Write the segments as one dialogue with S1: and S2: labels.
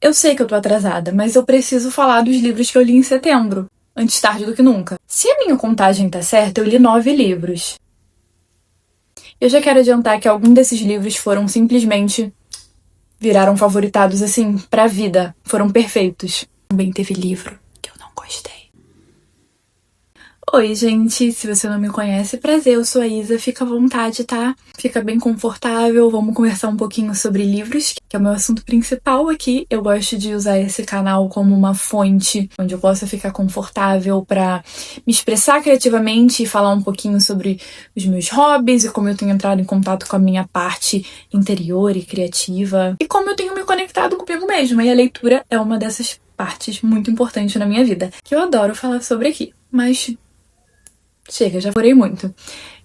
S1: Eu sei que eu tô atrasada, mas eu preciso falar dos livros que eu li em setembro. Antes tarde do que nunca. Se a minha contagem tá certa, eu li 9 livros. Eu já quero adiantar que alguns desses livros foram simplesmente... viraram favoritados, assim, pra vida. Foram perfeitos. Também teve livro que eu não gostei. Oi, gente, se você não me conhece, prazer, eu sou a Isa, fica à vontade, tá? Fica bem confortável, vamos conversar um pouquinho sobre livros, que é o meu assunto principal aqui. Eu gosto de usar esse canal como uma fonte onde eu possa ficar confortável pra me expressar criativamente e falar um pouquinho sobre os meus hobbies e como eu tenho entrado em contato com a minha parte interior e criativa e como eu tenho me conectado comigo mesma. E a leitura é uma dessas partes muito importantes na minha vida, que eu adoro falar sobre aqui, mas... chega, já falei muito.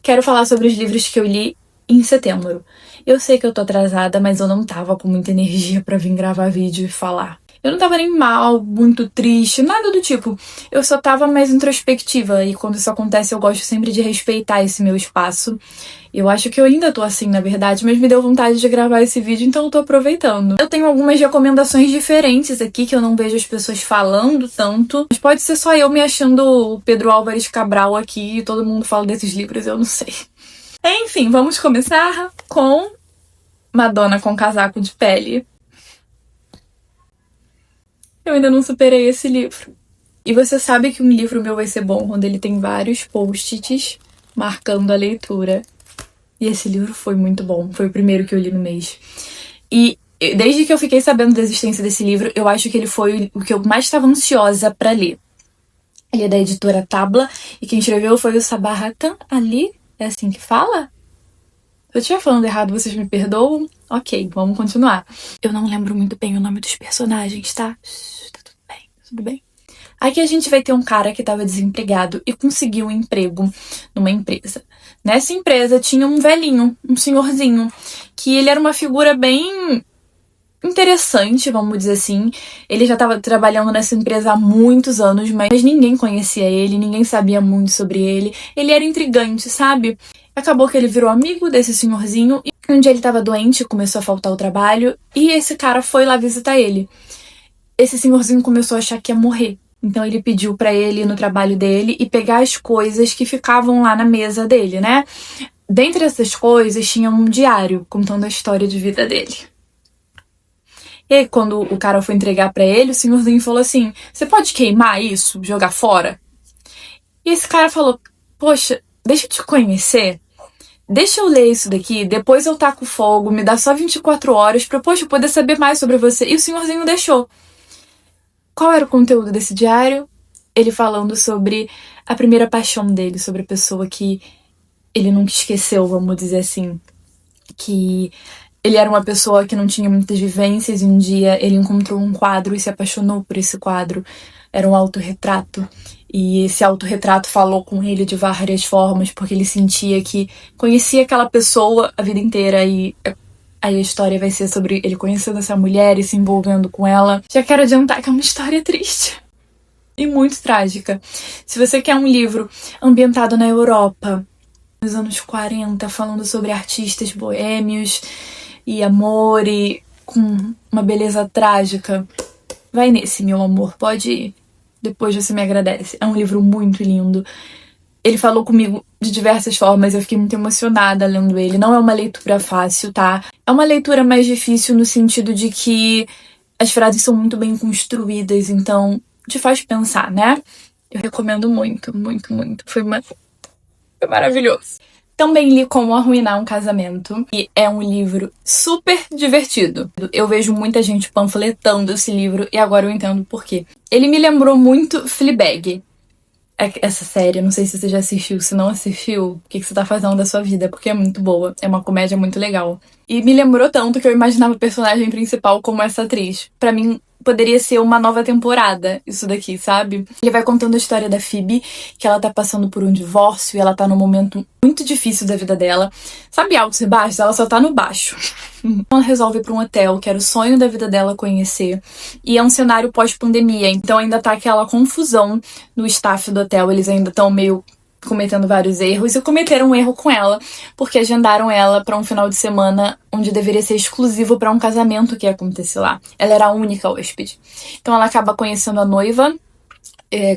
S1: Quero falar sobre os livros que eu li em setembro. Eu sei que eu tô atrasada, mas eu não tava com muita energia pra vir gravar vídeo e falar. Eu não tava nem mal, muito triste, nada do tipo. Eu só tava mais introspectiva e quando isso acontece eu gosto sempre de respeitar esse meu espaço. Eu acho que eu ainda tô assim, na verdade, mas me deu vontade de gravar esse vídeo, então eu tô aproveitando. Eu tenho algumas recomendações diferentes aqui que eu não vejo as pessoas falando tanto. Mas pode ser só eu me achando o Pedro Álvares Cabral aqui e todo mundo fala desses livros, eu não sei. Enfim, vamos começar com Madonna com Casaco de Pele. Eu ainda não superei esse livro. E você sabe que um livro meu vai ser bom quando ele tem vários post-its marcando a leitura. E esse livro foi muito bom. Foi o primeiro que eu li no mês. E desde que eu fiquei sabendo da existência desse livro, eu acho que ele foi o que eu mais estava ansiosa pra ler. Ele é da editora Tabla. E quem escreveu foi o Sabahattin Ali. É assim que fala? Se eu estiver falando errado, vocês me perdoam? Ok, vamos continuar. Eu não lembro muito bem o nome dos personagens, tá? Tá tudo bem, tudo bem. Aqui a gente vai ter um cara que estava desempregado e conseguiu um emprego numa empresa. Nessa empresa tinha um velhinho, um senhorzinho, que ele era uma figura bem interessante, vamos dizer assim. Ele já estava trabalhando nessa empresa há muitos anos, mas ninguém conhecia ele, ninguém sabia muito sobre ele. Ele era intrigante, sabe? Acabou que ele virou amigo desse senhorzinho e um dia ele estava doente, começou a faltar o trabalho e esse cara foi lá visitar ele. Esse senhorzinho começou a achar que ia morrer. Então ele pediu pra ele ir no trabalho dele e pegar as coisas que ficavam lá na mesa dele, né? Dentre essas coisas tinha um diário contando a história de vida dele. E aí quando o cara foi entregar pra ele, o senhorzinho falou assim: "Você pode queimar isso? Jogar fora?" E esse cara falou: "Poxa, deixa eu te conhecer. Deixa eu ler isso daqui, depois eu taco fogo, me dá só 24 horas pra, poxa, eu poder saber mais sobre você." E o senhorzinho deixou. Qual era o conteúdo desse diário? Ele falando sobre a primeira paixão dele, sobre a pessoa que ele nunca esqueceu, vamos dizer assim. Que ele era uma pessoa que não tinha muitas vivências e um dia ele encontrou um quadro e se apaixonou por esse quadro. Era um autorretrato. E esse autorretrato falou com ele de várias formas, porque ele sentia que conhecia aquela pessoa a vida inteira e... aí a história vai ser sobre ele conhecendo essa mulher e se envolvendo com ela. Já quero adiantar que é uma história triste e muito trágica. Se você quer um livro ambientado na Europa, nos anos 40, falando sobre artistas boêmios e amor e com uma beleza trágica, vai nesse, meu amor, pode ir. Depois você me agradece. É um livro muito lindo. Ele falou comigo de diversas formas, eu fiquei muito emocionada lendo ele. Não é uma leitura fácil, tá? É uma leitura mais difícil no sentido de que as frases são muito bem construídas, então te faz pensar, né? Eu recomendo muito, muito, muito. Foi maravilhoso. Também li Como Arruinar um Casamento, e é um livro super divertido. Eu vejo muita gente panfletando esse livro e agora eu entendo por quê. Ele me lembrou muito Fleabag. Essa série, não sei se você já assistiu. Se não assistiu, o que você tá fazendo da sua vida? Porque é muito boa, é uma comédia muito legal. E me lembrou tanto que eu imaginava o personagem principal como essa atriz. Pra mim, poderia ser uma nova temporada, isso daqui, sabe? Ele vai contando a história da Phoebe, que ela tá passando por um divórcio e ela tá num momento muito difícil da vida dela. Sabe altos e baixos? Ela só tá no baixo. Ela resolve ir pra um hotel, que era o sonho da vida dela conhecer. E é um cenário pós-pandemia, então ainda tá aquela confusão no staff do hotel. Eles ainda estão meio cometendo vários erros e cometeram um erro com ela, porque agendaram ela para um final de semana onde deveria ser exclusivo para um casamento que ia acontecer lá. Ela era a única hóspede. Então ela acaba conhecendo a noiva,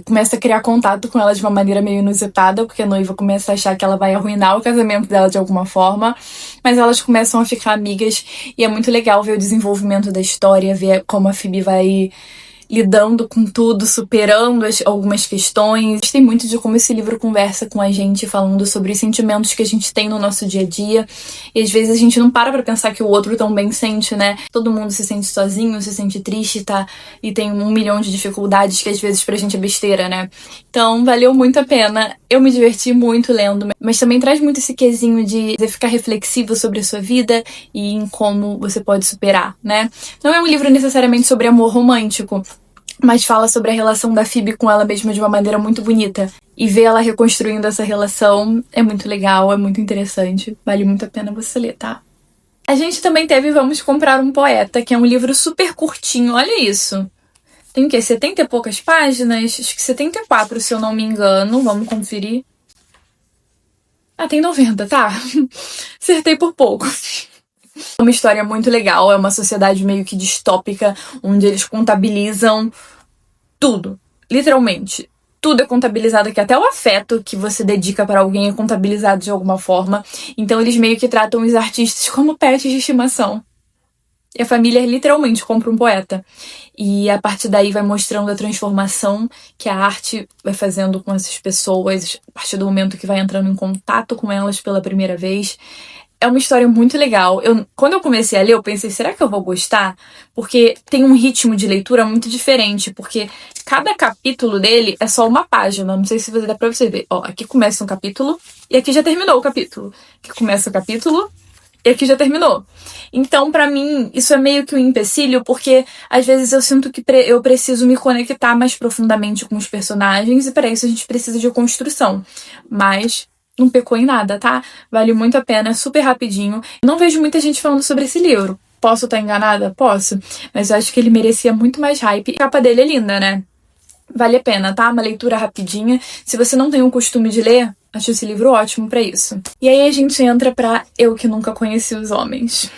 S1: começa a criar contato com ela de uma maneira meio inusitada, porque a noiva começa a achar que ela vai arruinar o casamento dela de alguma forma, mas elas começam a ficar amigas e é muito legal ver o desenvolvimento da história, ver como a Phoebe vai lidando com tudo, superando algumas questões. Gostei muito de como esse livro conversa com a gente, falando sobre os sentimentos que a gente tem no nosso dia a dia. E às vezes a gente não para pra pensar que o outro também sente, né? Todo mundo se sente sozinho, se sente triste, tá? E tem 1 milhão de dificuldades que às vezes pra gente é besteira, né? Então, valeu muito a pena. Eu me diverti muito lendo, mas também traz muito esse quesinho de você ficar reflexivo sobre a sua vida e em como você pode superar, né? Não é um livro necessariamente sobre amor romântico, mas fala sobre a relação da Phoebe com ela mesma de uma maneira muito bonita. E ver ela reconstruindo essa relação é muito legal, é muito interessante. Vale muito a pena você ler, tá? A gente também teve Vamos Comprar um Poeta, que é um livro super curtinho, olha isso. Tem o quê? 70 e poucas páginas? Acho que 74, se eu não me engano. Vamos conferir. Ah, tem 90, tá? Acertei por pouco. É uma história muito legal, é uma sociedade meio que distópica, onde eles contabilizam tudo, literalmente. Tudo é contabilizado aqui, até o afeto que você dedica para alguém é contabilizado de alguma forma. Então eles meio que tratam os artistas como pets de estimação. E a família literalmente compra um poeta. E a partir daí vai mostrando a transformação que a arte vai fazendo com essas pessoas, a partir do momento que vai entrando em contato com elas pela primeira vez. É uma história muito legal. Quando eu comecei a ler, eu pensei, será que eu vou gostar? Porque tem um ritmo de leitura muito diferente, porque cada capítulo dele é só uma página. Não sei se dá pra você ver. Ó, aqui começa um capítulo e aqui já terminou o capítulo. Aqui começa o capítulo e aqui já terminou. Então, pra mim, isso é meio que um empecilho, porque às vezes eu sinto que eu preciso me conectar mais profundamente com os personagens e para isso a gente precisa de construção. Mas não pecou em nada, tá? Vale muito a pena, é super rapidinho. Não vejo muita gente falando sobre esse livro. Posso estar enganada? Posso. Mas eu acho que ele merecia muito mais hype. A capa dele é linda, né? Vale a pena, tá? Uma leitura rapidinha. Se você não tem o costume de ler, acho esse livro ótimo pra isso. E aí a gente entra pra Eu Que Nunca Conheci os Homens.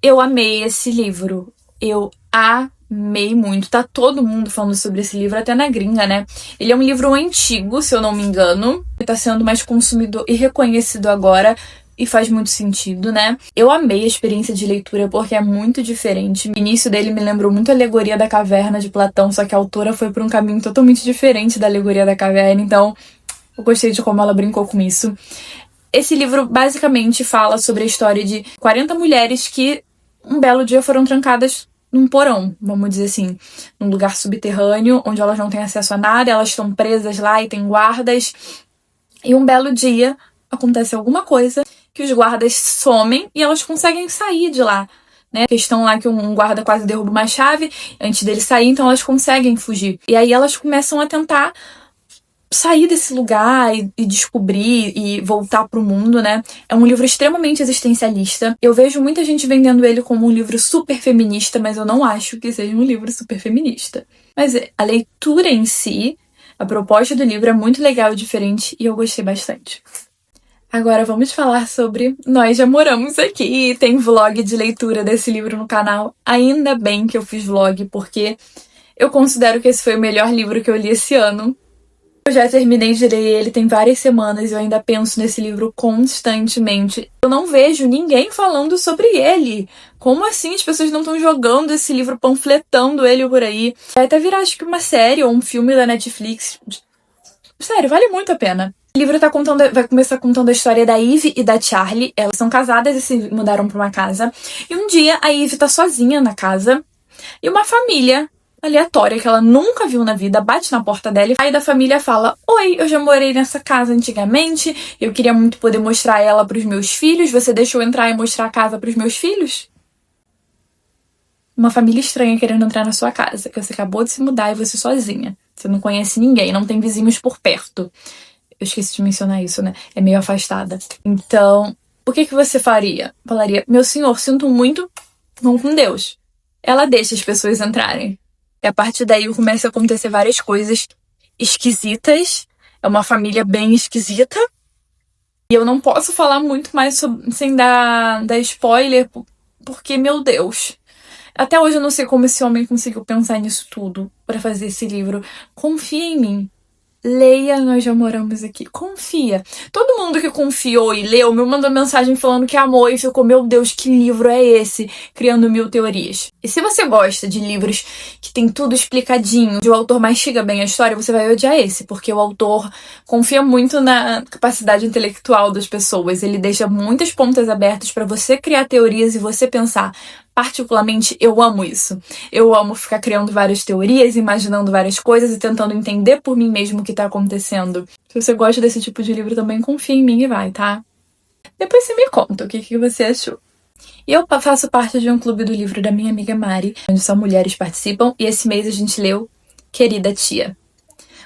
S1: Eu amei esse livro. Eu amei muito. Tá todo mundo falando sobre esse livro, até na gringa, né? Ele é um livro antigo, se eu não me engano. Ele tá sendo mais consumido e reconhecido agora. E faz muito sentido, né? Eu amei a experiência de leitura porque é muito diferente. O início dele me lembrou muito a Alegoria da Caverna de Platão, só que a autora foi por um caminho totalmente diferente da Alegoria da Caverna, então eu gostei de como ela brincou com isso. Esse livro basicamente fala sobre a história de 40 mulheres que um belo dia foram trancadas num porão, vamos dizer assim, num lugar subterrâneo, onde elas não têm acesso a nada, elas estão presas lá e tem guardas. E um belo dia acontece alguma coisa que os guardas somem e elas conseguem sair de lá, né? A questão lá que um guarda quase derruba uma chave antes dele sair, então elas conseguem fugir. E aí elas começam a tentar sair desse lugar e descobrir e voltar pro mundo, né? É um livro extremamente existencialista. Eu vejo muita gente vendendo ele como um livro super feminista, mas eu não acho que seja um livro super feminista. Mas a leitura em si, a proposta do livro é muito legal e diferente e eu gostei bastante. Agora vamos falar sobre Nós Já Moramos Aqui. Tem vlog de leitura desse livro no canal. Ainda bem que eu fiz vlog, porque eu considero que esse foi o melhor livro que eu li esse ano. Eu já terminei de ler ele tem várias semanas e eu ainda penso nesse livro constantemente. Eu não vejo ninguém falando sobre ele. Como assim as pessoas não estão jogando esse livro, panfletando ele por aí? Vai até virar, acho que uma série ou um filme da Netflix. Sério, vale muito a pena. O livro vai começar contando a história da Eve e da Charlie. Elas são casadas e se mudaram pra uma casa. E um dia a Eve tá sozinha na casa e uma família aleatória que ela nunca viu na vida bate na porta dela e aí da família fala: Oi, eu já morei nessa casa antigamente, eu queria muito poder mostrar ela pros meus filhos, você deixou eu entrar e mostrar a casa pros meus filhos? Uma família estranha querendo entrar na sua casa, que você acabou de se mudar e você sozinha. Você não conhece ninguém, não tem vizinhos por perto. Eu esqueci de mencionar isso, né? É meio afastada. Então, o que você faria? Falaria: meu senhor, sinto muito, vão com Deus. Ela deixa as pessoas entrarem. E a partir daí começa a acontecer várias coisas esquisitas É uma família bem esquisita. E eu não posso falar muito mais sem dar spoiler, porque, meu Deus. Até hoje eu não sei como esse homem conseguiu pensar nisso tudo pra fazer esse livro. Confia em mim. Leia, nós já moramos aqui. Confia. Todo mundo que confiou e leu me mandou mensagem falando que amou e ficou, meu Deus, que livro é esse? Criando mil teorias. E se você gosta de livros que tem tudo explicadinho, de o autor mastiga bem a história, você vai odiar esse, porque o autor confia muito na capacidade intelectual das pessoas. Ele deixa muitas pontas abertas pra você criar teorias e você pensar. Particularmente, eu amo isso. Eu amo ficar criando várias teorias, imaginando várias coisas e tentando entender por mim mesmo o que tá acontecendo. Se você gosta desse tipo de livro também, confia em mim e vai, tá? Depois você me conta o que você achou. E eu faço parte de um clube do livro da minha amiga Mari, onde só mulheres participam, e esse mês a gente leu Querida Tia.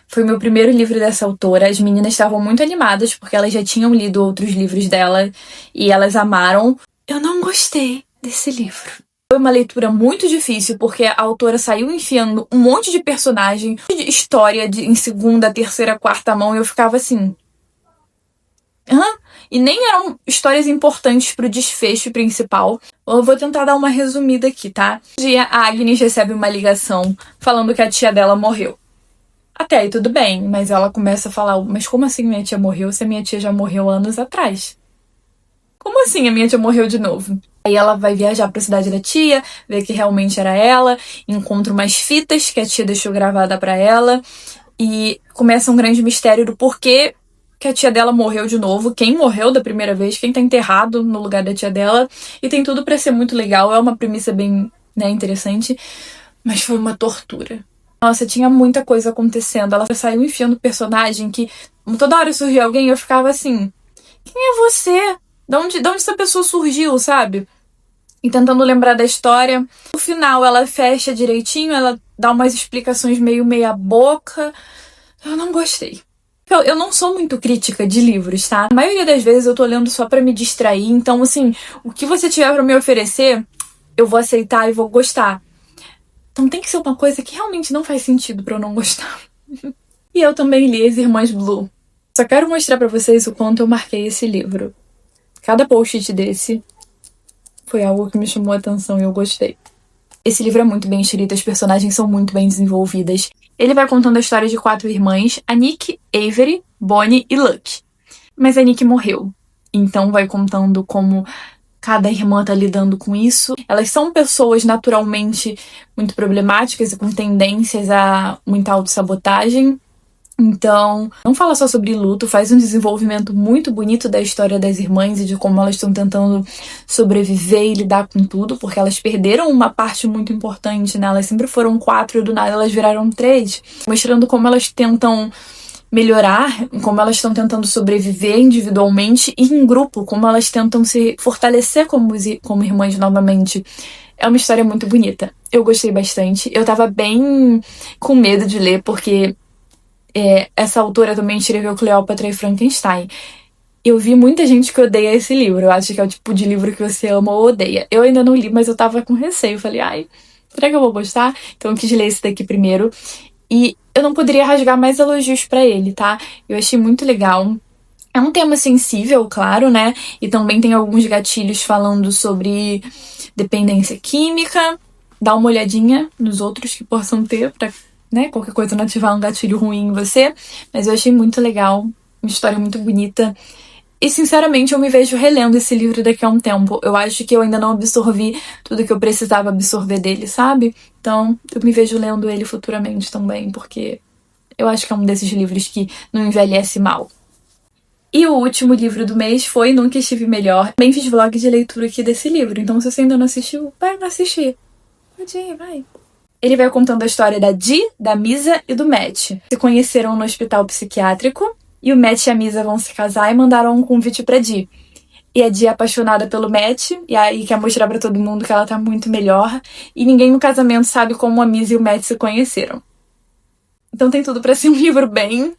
S1: Foi o meu primeiro livro dessa autora. As meninas estavam muito animadas porque elas já tinham lido outros livros dela e elas amaram. Eu não gostei desse livro. Foi uma leitura muito difícil, porque a autora saiu enfiando um monte de personagem, de história em segunda, terceira, quarta mão, e eu ficava assim... Hã? E nem eram histórias importantes pro desfecho principal. Eu vou tentar dar uma resumida aqui, tá? Um dia, a Agnes recebe uma ligação falando que a tia dela morreu. Até aí tudo bem, mas ela começa a falar, mas como assim minha tia morreu se a minha tia já morreu anos atrás? Como assim a minha tia morreu de novo? Aí ela vai viajar pra cidade da tia, ver que realmente era ela, encontra umas fitas que a tia deixou gravada pra ela, e começa um grande mistério do porquê que a tia dela morreu de novo, quem morreu da primeira vez, quem tá enterrado no lugar da tia dela, e tem tudo pra ser muito legal, é uma premissa bem, interessante, mas foi uma tortura. Nossa, tinha muita coisa acontecendo, ela saiu enfiando personagem que toda hora surgia alguém e eu ficava assim, quem é você? De onde essa pessoa surgiu, sabe? E tentando lembrar da história. No final, ela fecha direitinho, ela dá umas explicações meio meia boca. Eu não gostei. Eu não sou muito crítica de livros, tá? A maioria das vezes eu tô lendo só pra me distrair. Então, assim, o que você tiver pra me oferecer, eu vou aceitar e vou gostar. Então tem que ser uma coisa que realmente não faz sentido pra eu não gostar. E eu também li As Irmãs Blue. Só quero mostrar pra vocês o quanto eu marquei esse livro. Cada post-it desse foi algo que me chamou a atenção e eu gostei. Esse livro é muito bem escrito, as personagens são muito bem desenvolvidas. Ele vai contando a história de 4 irmãs, a Nick, Avery, Bonnie e Luck. Mas a Nick morreu. Então vai contando como cada irmã tá lidando com isso. Elas são pessoas naturalmente muito problemáticas e com tendências a muita autossabotagem. Então, não fala só sobre luto, faz um desenvolvimento muito bonito da história das irmãs e de como elas estão tentando sobreviver e lidar com tudo, porque elas perderam uma parte muito importante, né? Elas sempre foram 4 e do nada elas viraram 3, mostrando como elas tentam melhorar, como elas estão tentando sobreviver individualmente e em grupo, como elas tentam se fortalecer como irmãs novamente. É uma história muito bonita. Eu gostei bastante. Eu tava bem com medo de ler, porque essa autora também escreveu Cleópatra e Frankenstein. Eu vi muita gente que odeia esse livro. Eu acho que é o tipo de livro que você ama ou odeia. Eu ainda não li, mas eu tava com receio. Falei, ai, será que eu vou gostar? Então eu quis ler esse daqui primeiro. E eu não poderia rasgar mais elogios pra ele, tá? Eu achei muito legal. É um tema sensível, claro, né? E também tem alguns gatilhos falando sobre dependência química. Dá uma olhadinha nos outros que possam ter pra, né, qualquer coisa não ativar um gatilho ruim em você. Mas eu achei muito legal. Uma história muito bonita. E, sinceramente, eu me vejo relendo esse livro daqui a um tempo. Eu acho que eu ainda não absorvi tudo que eu precisava absorver dele, sabe? Então, eu me vejo lendo ele futuramente também, porque eu acho que é um desses livros que não envelhece mal. E o último livro do mês foi Nunca Estive Melhor. Também fiz vlog de leitura aqui desse livro, então se você ainda não assistiu, vai assistir. Pode ir, vai. Ele vai contando a história da Dee, da Misa e do Matt. Se conheceram no hospital psiquiátrico, e o Matt e a Misa vão se casar e mandaram um convite pra Dee. E a Dee é apaixonada pelo Matt, e aí quer mostrar pra todo mundo que ela tá muito melhor, e ninguém no casamento sabe como a Misa e o Matt se conheceram. Então tem tudo pra ser um livro bem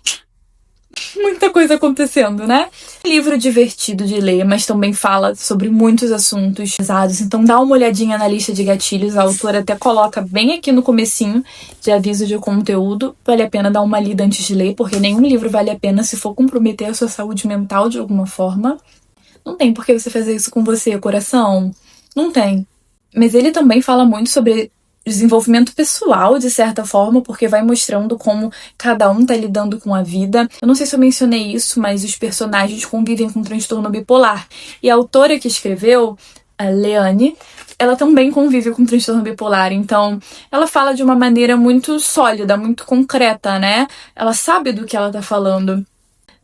S1: Muita coisa acontecendo, né? Livro divertido de ler, mas também fala sobre muitos assuntos pesados. Então dá uma olhadinha na lista de gatilhos. A autora até coloca bem aqui no comecinho de aviso de conteúdo. Vale a pena dar uma lida antes de ler, porque nenhum livro vale a pena se for comprometer a sua saúde mental de alguma forma. Não tem por que você fazer isso com você, coração. Não tem. Mas ele também fala muito sobre desenvolvimento pessoal, de certa forma, porque vai mostrando como cada um tá lidando com a vida. Eu não sei se eu mencionei isso, mas os personagens convivem com transtorno bipolar. E a autora que escreveu, a Leane, ela também convive com transtorno bipolar. Então, ela fala de uma maneira muito sólida, muito concreta, né? Ela sabe do que ela tá falando.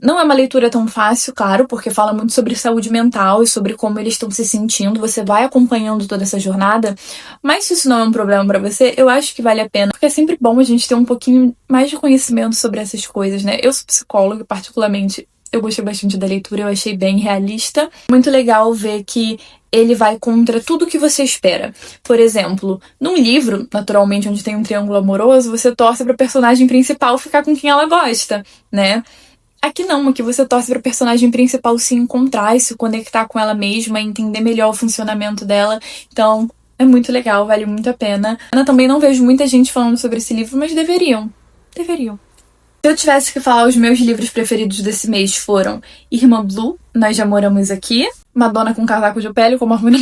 S1: Não é uma leitura tão fácil, claro, porque fala muito sobre saúde mental e sobre como eles estão se sentindo. Você vai acompanhando toda essa jornada, mas se isso não é um problema pra você, eu acho que vale a pena, porque é sempre bom a gente ter um pouquinho mais de conhecimento sobre essas coisas, né? Eu sou psicóloga, particularmente, eu gostei bastante da leitura, eu achei bem realista. Muito legal ver que ele vai contra tudo que você espera. Por exemplo, num livro, naturalmente, onde tem um triângulo amoroso, você torce pra personagem principal ficar com quem ela gosta, né? Aqui não, aqui você torce pra personagem principal se encontrar e se conectar com ela mesma, entender melhor o funcionamento dela. Então, é muito legal, vale muito a pena. Eu também não vejo muita gente falando sobre esse livro, mas deveriam. Deveriam. Se eu tivesse que falar, os meus livros preferidos desse mês foram Irmã Blue, Nós Já Moramos Aqui, Madonna com Casaco de Pele, como harmonia.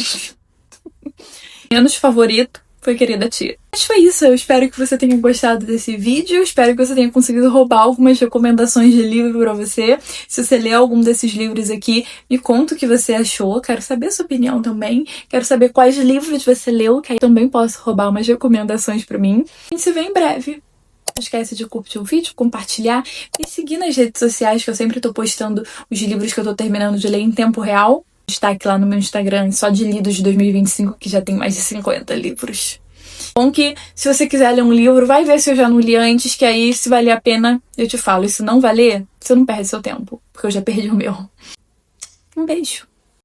S1: Menos favorito foi Querida Tia. Mas foi isso, eu espero que você tenha gostado desse vídeo, espero que você tenha conseguido roubar algumas recomendações de livro pra você. Se você ler algum desses livros aqui, me conta o que você achou, quero saber a sua opinião também, quero saber quais livros você leu, que aí também posso roubar umas recomendações pra mim. A gente se vê em breve. Não esquece de curtir o vídeo, compartilhar e seguir nas redes sociais, que eu sempre tô postando os livros que eu tô terminando de ler em tempo real. Destaque lá no meu Instagram, só de lidos de 2025, que já tem mais de 50 livros. Bom que, se você quiser ler um livro, vai ver se eu já não li antes, que aí, se valer a pena, eu te falo. E se não valer, você não perde seu tempo, porque eu já perdi o meu. Um beijo.